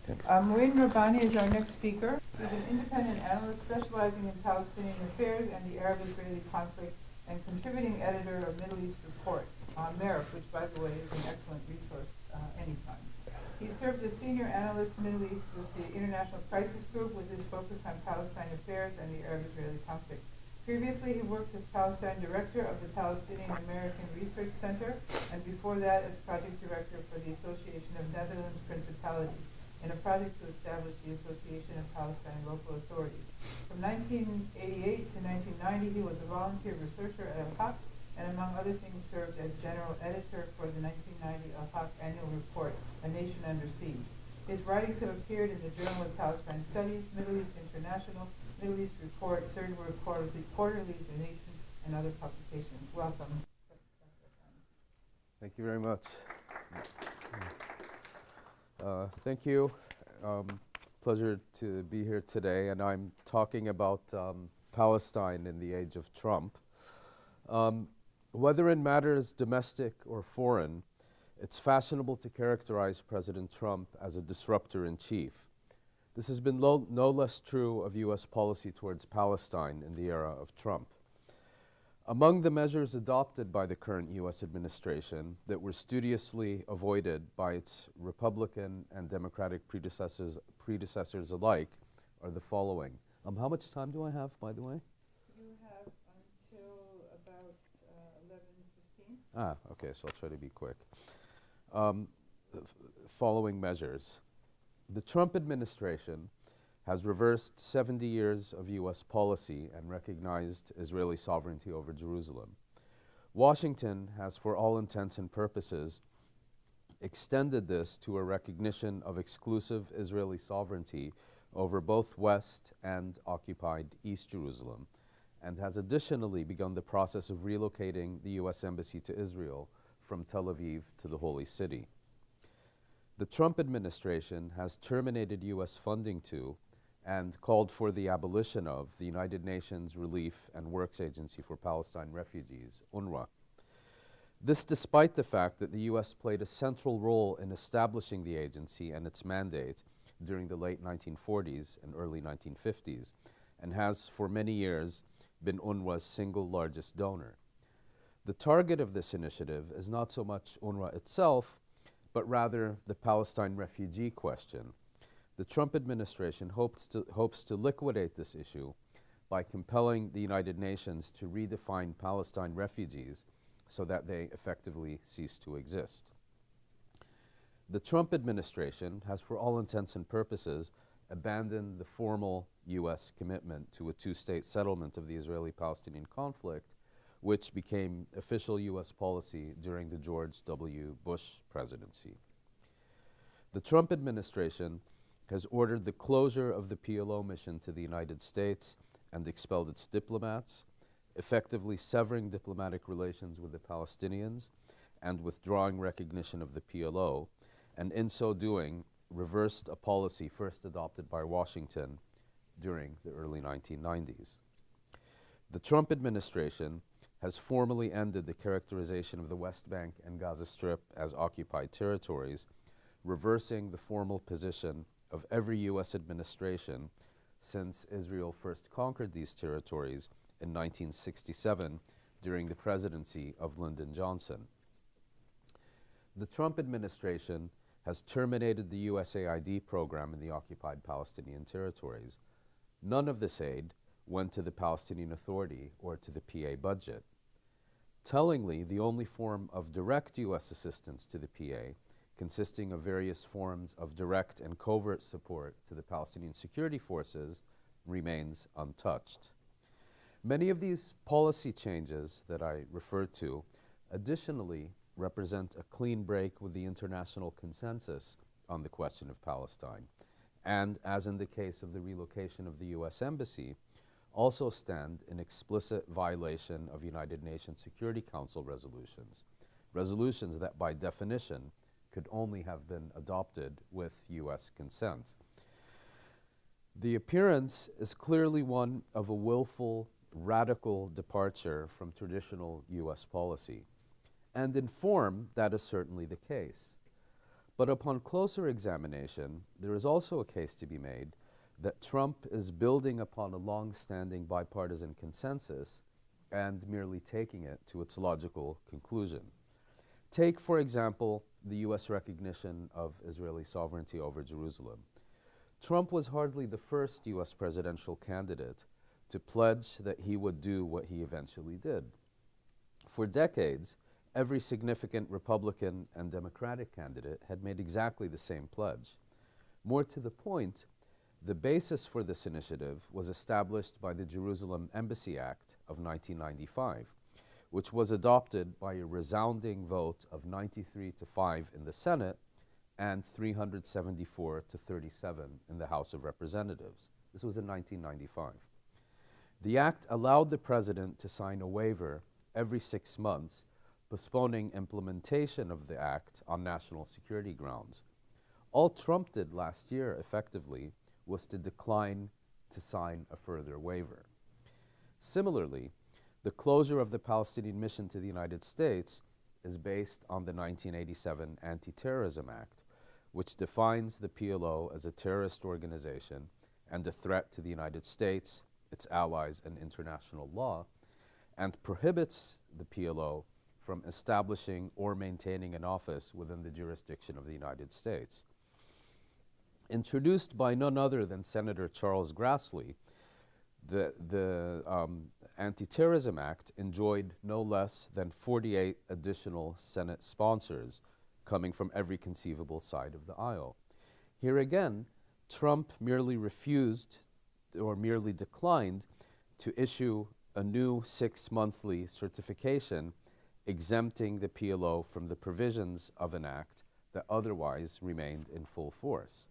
Thanks. Mouin is our next speaker. He's an independent analyst specializing in Palestinian affairs and the Arab-Israeli conflict and contributing editor of Middle East Report on Merrick, which, by the way, is an excellent resource anytime. He served as senior analyst Middle East with the International Crisis Group with his focus on Palestine affairs and the Arab-Israeli conflict. Previously, he worked as Palestine director of the Palestinian American Research Center, and before that as project director for the Association of Netherlands Principalities, in a project to establish the Association of Palestine Local Authorities. From 1988 to 1990, he was a volunteer researcher at Al-Haq, and among other things served as general editor for the 1990 Al-Haq annual report, A Nation Under Siege. His writings have appeared in the Journal of Palestine Studies, Middle East International, Middle East Report, Third World Quarterly, The Nation, and other publications. Welcome. Thank you very much. Thank you. Pleasure to be here today, and I'm talking about Palestine in the age of Trump. Whether in matters domestic or foreign, it's fashionable to characterize President Trump as a disruptor-in-chief. This has been no less true of U.S. policy towards Palestine in the era of Trump. Among the measures adopted by the current U.S. administration that were studiously avoided by its Republican and Democratic predecessors alike are the following. How much time do I have, by the way? You have until about 11:15. Okay, so I'll try to be quick. Following measures. The Trump administration has reversed 70 years of U.S. policy and recognized Israeli sovereignty over Jerusalem. Washington has, for all intents and purposes, extended this to a recognition of exclusive Israeli sovereignty over both West and occupied East Jerusalem, and has additionally begun the process of relocating the U.S. Embassy to Israel from Tel Aviv to the Holy City. The Trump administration has terminated U.S. funding to and called for the abolition of the United Nations Relief and Works Agency for Palestine Refugees, UNRWA. This despite the fact that the U.S. played a central role in establishing the agency and its mandate during the late 1940s and early 1950s, and has for many years been UNRWA's single largest donor. The target of this initiative is not so much UNRWA itself, but rather the Palestine refugee question. The Trump administration hopes to liquidate this issue by compelling the United Nations to redefine Palestine refugees so that they effectively cease to exist. The Trump administration has, for all intents and purposes, abandoned the formal U.S. commitment to a two-state settlement of the Israeli-Palestinian conflict, which became official U.S. policy during the George W. Bush presidency. The Trump administration has ordered the closure of the PLO mission to the United States and expelled its diplomats, effectively severing diplomatic relations with the Palestinians and withdrawing recognition of the PLO, and in so doing, reversed a policy first adopted by Washington during the early 1990s. The Trump administration has formally ended the characterization of the West Bank and Gaza Strip as occupied territories, reversing the formal position of every U.S. administration since Israel first conquered these territories in 1967 during the presidency of Lyndon Johnson. The Trump administration has terminated the USAID program in the occupied Palestinian territories. None of this aid went to the Palestinian Authority or to the PA budget. Tellingly, the only form of direct U.S. assistance to the PA, consisting of various forms of direct and covert support to the Palestinian security forces, remains untouched. Many of these policy changes that I referred to additionally represent a clean break with the international consensus on the question of Palestine, and, as in the case of the relocation of the U.S. Embassy, also stand in explicit violation of United Nations Security Council resolutions that by definition could only have been adopted with U.S. consent. The appearance is clearly one of a willful, radical departure from traditional U.S. policy. And in form, that is certainly the case. But upon closer examination, there is also a case to be made that Trump is building upon a long-standing bipartisan consensus and merely taking it to its logical conclusion. Take, for example, the U.S. recognition of Israeli sovereignty over Jerusalem. Trump was hardly the first U.S. presidential candidate to pledge that he would do what he eventually did. For decades, every significant Republican and Democratic candidate had made exactly the same pledge. More to the point, the basis for this initiative was established by the Jerusalem Embassy Act of 1995, which was adopted by a resounding vote of 93-5 in the Senate and 374-37 in the House of Representatives. This was in 1995. The act allowed the president to sign a waiver every 6 months, postponing implementation of the act on national security grounds. All Trump did last year, effectively, was to decline to sign a further waiver. Similarly, the closure of the Palestinian mission to the United States is based on the 1987 Anti-Terrorism Act, which defines the PLO as a terrorist organization and a threat to the United States, its allies, and international law, and prohibits the PLO from establishing or maintaining an office within the jurisdiction of the United States. Introduced by none other than Senator Charles Grassley, the Anti-Terrorism Act enjoyed no less than 48 additional Senate sponsors coming from every conceivable side of the aisle. Here again, Trump merely refused or merely declined to issue a new 6-monthly certification exempting the PLO from the provisions of an act that otherwise remained in full force.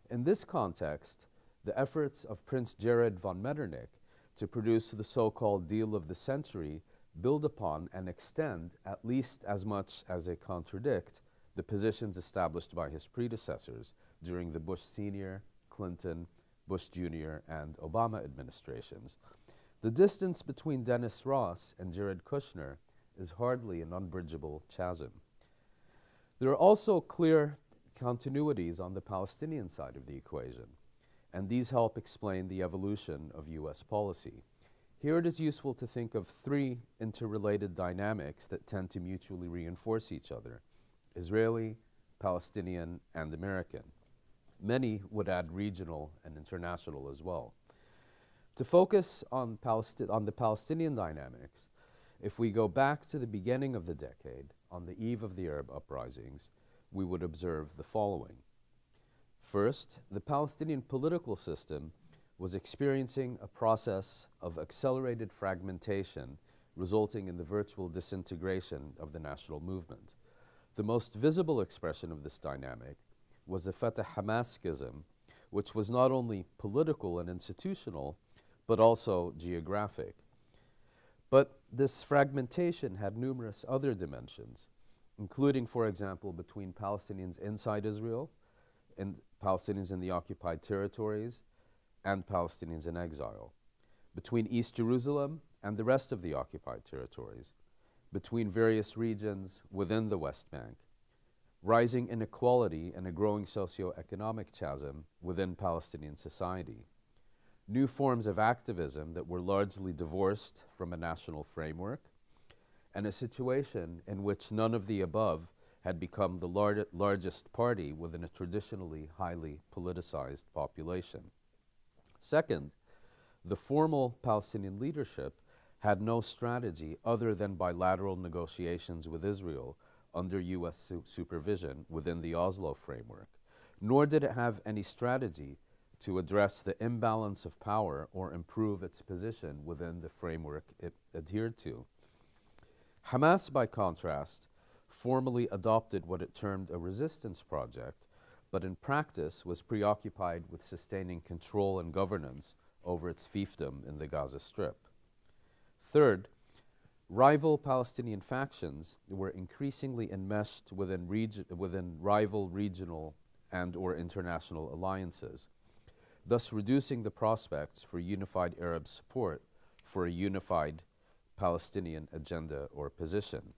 In this context, the efforts of Prince Jared von Metternich to produce the so-called deal of the century build upon and extend, at least as much as they contradict, the positions established by his predecessors during the Bush Sr., Clinton, Bush Jr., and Obama administrations. The distance between Dennis Ross and Jared Kushner is hardly an unbridgeable chasm. There are also clear continuities on the Palestinian side of the equation, and these help explain the evolution of U.S. policy. Here it is useful to think of 3 interrelated dynamics that tend to mutually reinforce each other: Israeli, Palestinian, and American. Many would add regional and international as well. To focus on the Palestinian dynamics, if we go back to the beginning of the decade, on the eve of the Arab uprisings, we would observe the following. First, the Palestinian political system was experiencing a process of accelerated fragmentation, resulting in the virtual disintegration of the national movement. The most visible expression of this dynamic was the Fatah-Hamas schism, which was not only political and institutional, but also geographic. But this fragmentation had numerous other dimensions, including, for example, between Palestinians inside Israel and Palestinians in the occupied territories and Palestinians in exile, between East Jerusalem and the rest of the occupied territories, between various regions within the West Bank, rising inequality and a growing socio-economic chasm within Palestinian society, new forms of activism that were largely divorced from a national framework, and a situation in which none of the above had become the largest party within a traditionally highly politicized population. Second, the formal Palestinian leadership had no strategy other than bilateral negotiations with Israel under U.S. supervision within the Oslo framework, nor did it have any strategy to address the imbalance of power or improve its position within the framework it adhered to. Hamas, by contrast, formally adopted what it termed a resistance project, but in practice was preoccupied with sustaining control and governance over its fiefdom in the Gaza Strip. Third, rival Palestinian factions were increasingly enmeshed within rival regional and or international alliances, thus reducing the prospects for unified Arab support for a unified Palestinian agenda or position.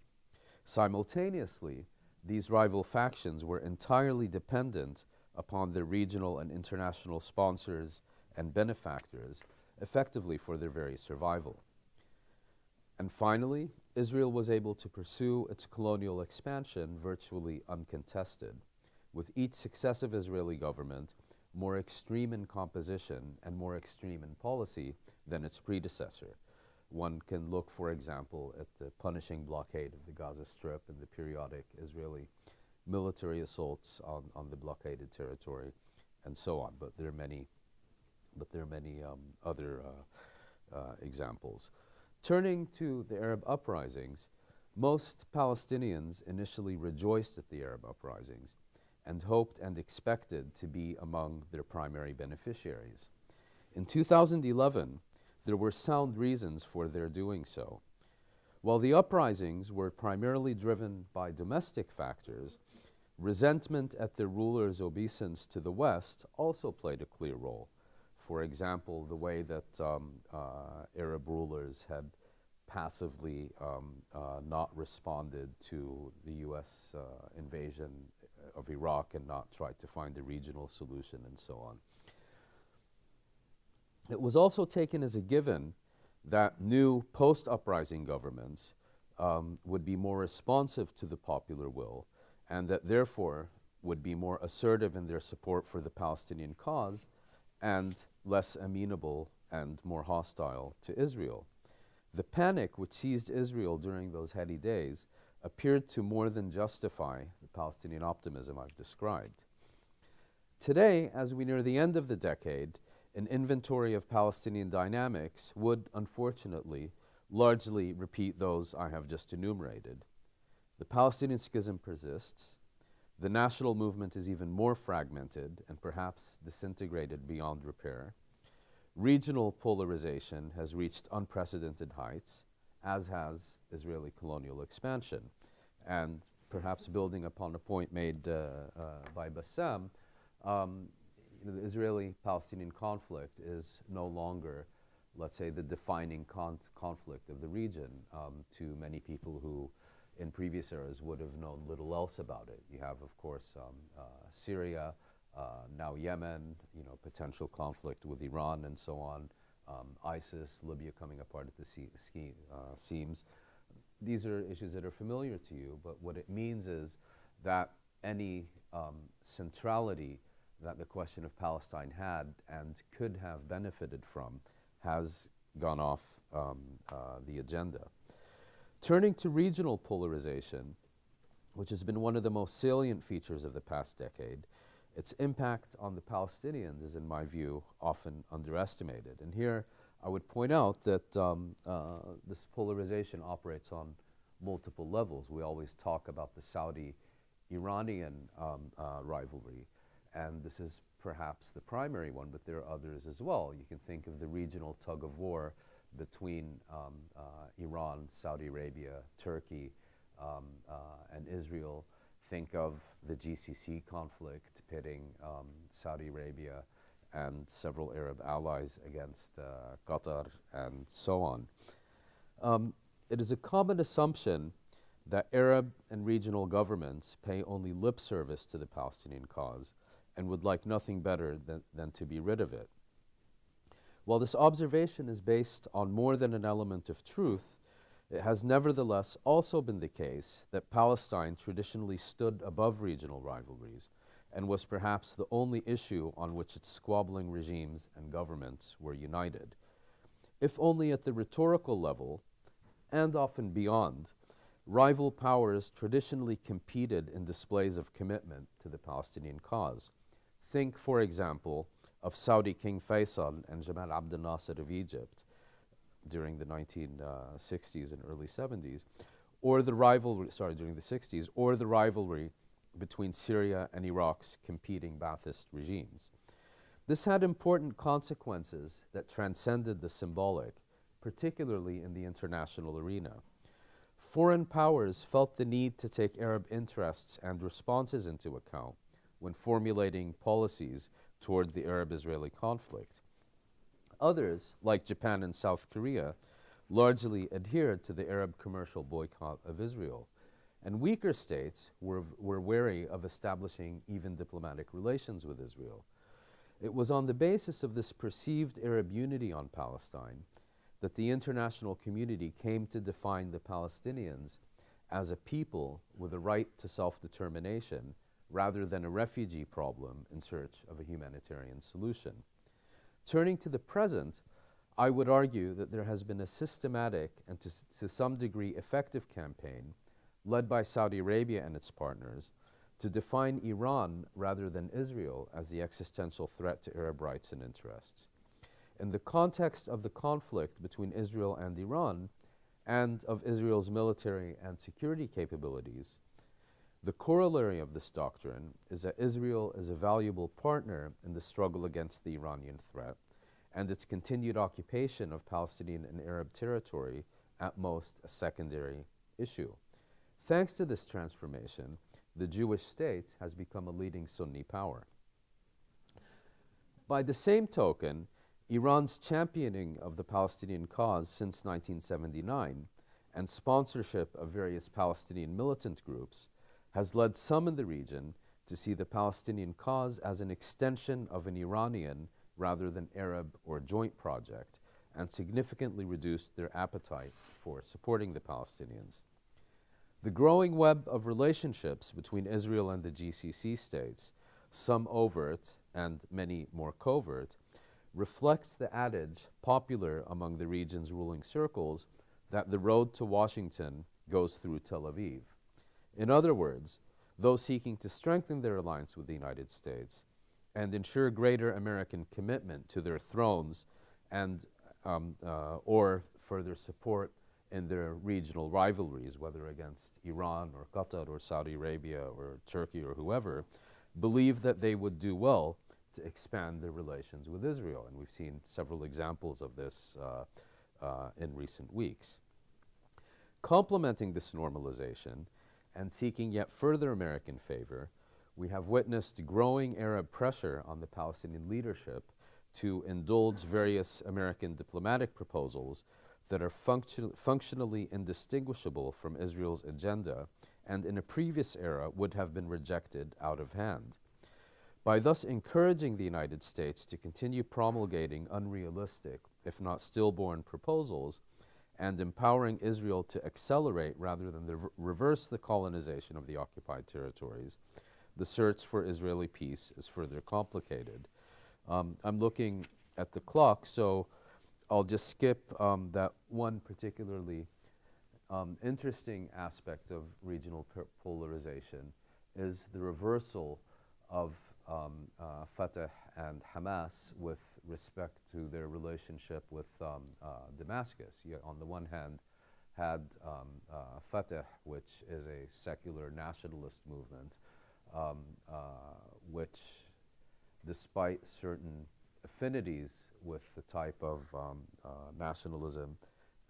Simultaneously, these rival factions were entirely dependent upon their regional and international sponsors and benefactors, effectively for their very survival. And finally, Israel was able to pursue its colonial expansion virtually uncontested, with each successive Israeli government more extreme in composition and more extreme in policy than its predecessor. One can look, for example, at the punishing blockade of the Gaza Strip and the periodic Israeli military assaults on the blockaded territory, and so on. But there are many other examples. Turning to the Arab uprisings, most Palestinians initially rejoiced at the Arab uprisings and hoped and expected to be among their primary beneficiaries. In 2011, there were sound reasons for their doing so. While the uprisings were primarily driven by domestic factors, resentment at their rulers' obeisance to the West also played a clear role. For example, the way that Arab rulers had passively not responded to the U.S. Invasion of Iraq and not tried to find a regional solution and so on. It was also taken as a given that new post-uprising governments would be more responsive to the popular will and that therefore would be more assertive in their support for the Palestinian cause and less amenable and more hostile to Israel. The panic which seized Israel during those heady days appeared to more than justify the Palestinian optimism I've described. Today, as we near the end of the decade, an inventory of Palestinian dynamics would, unfortunately, largely repeat those I have just enumerated. The Palestinian schism persists. The national movement is even more fragmented and perhaps disintegrated beyond repair. Regional polarization has reached unprecedented heights, as has Israeli colonial expansion. And perhaps building upon a point made by Bassem, the Israeli-Palestinian conflict is no longer, let's say, the defining conflict of the region to many people who in previous eras would have known little else about it. You have, of course, Syria, now Yemen, potential conflict with Iran and so on, ISIS, Libya coming apart at the seams. These are issues that are familiar to you, but what it means is that any centrality that the question of Palestine had and could have benefited from has gone off the agenda. Turning to regional polarization, which has been one of the most salient features of the past decade, its impact on the Palestinians is, in my view, often underestimated. And here I would point out that this polarization operates on multiple levels. We always talk about the Saudi-Iranian rivalry, and this is perhaps the primary one, but there are others as well. You can think of the regional tug of war between Iran, Saudi Arabia, Turkey, and Israel. Think of the GCC conflict pitting Saudi Arabia and several Arab allies against Qatar and so on. It is a common assumption that Arab and regional governments pay only lip service to the Palestinian cause and would like nothing better than to be rid of it. While this observation is based on more than an element of truth, it has nevertheless also been the case that Palestine traditionally stood above regional rivalries and was perhaps the only issue on which its squabbling regimes and governments were united. If only at the rhetorical level, and often beyond, rival powers traditionally competed in displays of commitment to the Palestinian cause. Think, for example, of Saudi King Faisal and Jamal Abdel Nasser of Egypt during the 1960s and early 70s, or the rivalry, during the 60s, or the rivalry between Syria and Iraq's competing Ba'athist regimes. This had important consequences that transcended the symbolic, particularly in the international arena. Foreign powers felt the need to take Arab interests and responses into account when formulating policies toward the Arab-Israeli conflict. Others, like Japan and South Korea, largely adhered to the Arab commercial boycott of Israel. and weaker states were wary of establishing even diplomatic relations with Israel. It was on the basis of this perceived Arab unity on Palestine that the international community came to define the Palestinians as a people with a right to self-determination rather than a refugee problem in search of a humanitarian solution. Turning to the present, I would argue that there has been a systematic and to some degree effective campaign led by Saudi Arabia and its partners to define Iran rather than Israel as the existential threat to Arab rights and interests. In the context of the conflict between Israel and Iran and of Israel's military and security capabilities, the corollary of this doctrine is that Israel is a valuable partner in the struggle against the Iranian threat and its continued occupation of Palestinian and Arab territory at most a secondary issue. Thanks to this transformation, the Jewish state has become a leading Sunni power. By the same token, Iran's championing of the Palestinian cause since 1979 and sponsorship of various Palestinian militant groups has led some in the region to see the Palestinian cause as an extension of an Iranian rather than Arab or joint project, and significantly reduced their appetite for supporting the Palestinians. The growing web of relationships between Israel and the GCC states, some overt and many more covert, reflects the adage popular among the region's ruling circles that the road to Washington goes through Tel Aviv. In other words, those seeking to strengthen their alliance with the United States and ensure greater American commitment to their thrones and or further support in their regional rivalries, whether against Iran or Qatar or Saudi Arabia or Turkey or whoever, believe that they would do well to expand their relations with Israel. And we've seen several examples of this in recent weeks. Complementing this normalization and seeking yet further American favor, we have witnessed growing Arab pressure on the Palestinian leadership to indulge various American diplomatic proposals that are functionally indistinguishable from Israel's agenda and in a previous era would have been rejected out of hand. By thus encouraging the United States to continue promulgating unrealistic, if not stillborn proposals, and empowering Israel to accelerate rather than reverse the colonization of the occupied territories, the search for Israeli peace is further complicated. I'm looking at the clock, so I'll just skip that one particularly interesting aspect of regional polarization is the reversal of Fatah and Hamas with respect to their relationship with Damascus. You, on the one hand, had Fatah, which is a secular nationalist movement, which, despite certain affinities with the type of nationalism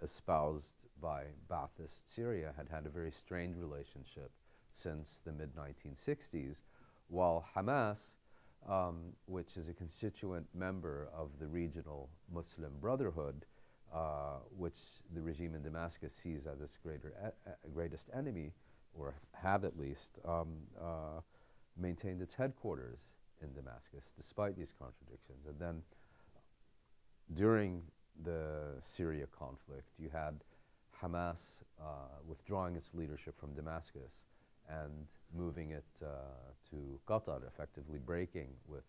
espoused by Ba'athist Syria, had a very strained relationship since the mid-1960s, while Hamas, which is a constituent member of the regional Muslim Brotherhood, which the regime in Damascus sees as its greatest enemy, or had at least, maintained its headquarters in Damascus, despite these contradictions. And then during the Syria conflict, you had Hamas withdrawing its leadership from Damascus and moving it to Qatar, effectively breaking with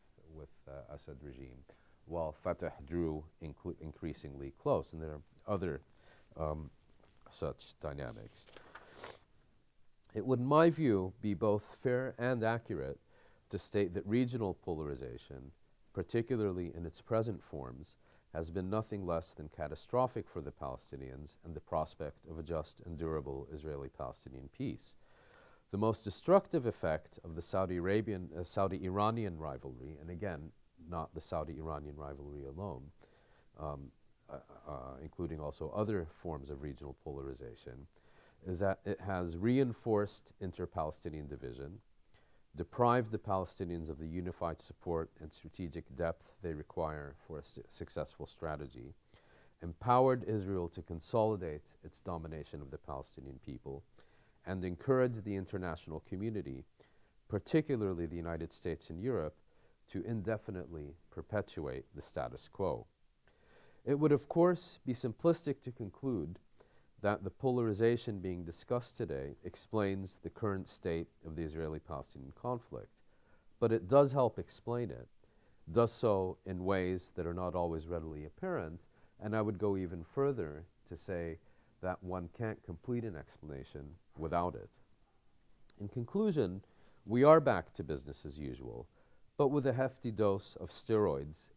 Assad regime, while Fatah drew increasingly close. And there are other such dynamics. It would, in my view, be both fair and accurate to state that regional polarization, particularly in its present forms, has been nothing less than catastrophic for the Palestinians and the prospect of a just and durable Israeli-Palestinian peace. The most destructive effect of the Saudi-Iranian rivalry, and again, not the Saudi-Iranian rivalry alone, including also other forms of regional polarization, is that it has reinforced inter-Palestinian division, deprived the Palestinians of the unified support and strategic depth they require for a successful strategy, empowered Israel to consolidate its domination of the Palestinian people, and encourage the international community, particularly the United States and Europe, to indefinitely perpetuate the status quo. It would, of course, be simplistic to conclude that the polarization being discussed today explains the current state of the Israeli-Palestinian conflict, but it does help explain it, does so in ways that are not always readily apparent, and I would go even further to say that one can't complete an explanation without it. In conclusion, we are back to business as usual, but with a hefty dose of steroids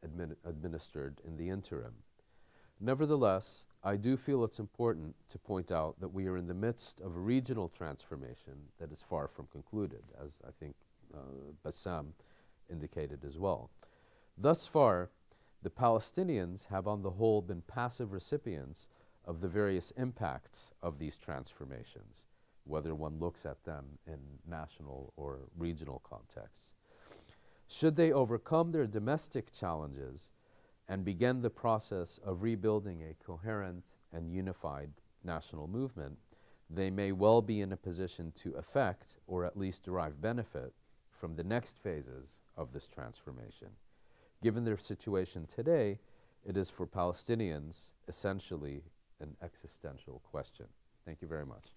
administered in the interim. Nevertheless, I do feel it's important to point out that we are in the midst of a regional transformation that is far from concluded, as I think Bassam indicated as well. Thus far, the Palestinians have on the whole been passive recipients of the various impacts of these transformations, whether one looks at them in national or regional contexts. Should they overcome their domestic challenges and begin the process of rebuilding a coherent and unified national movement, they may well be in a position to affect or at least derive benefit from the next phases of this transformation. Given their situation today, it is for Palestinians essentially an existential question. Thank you very much.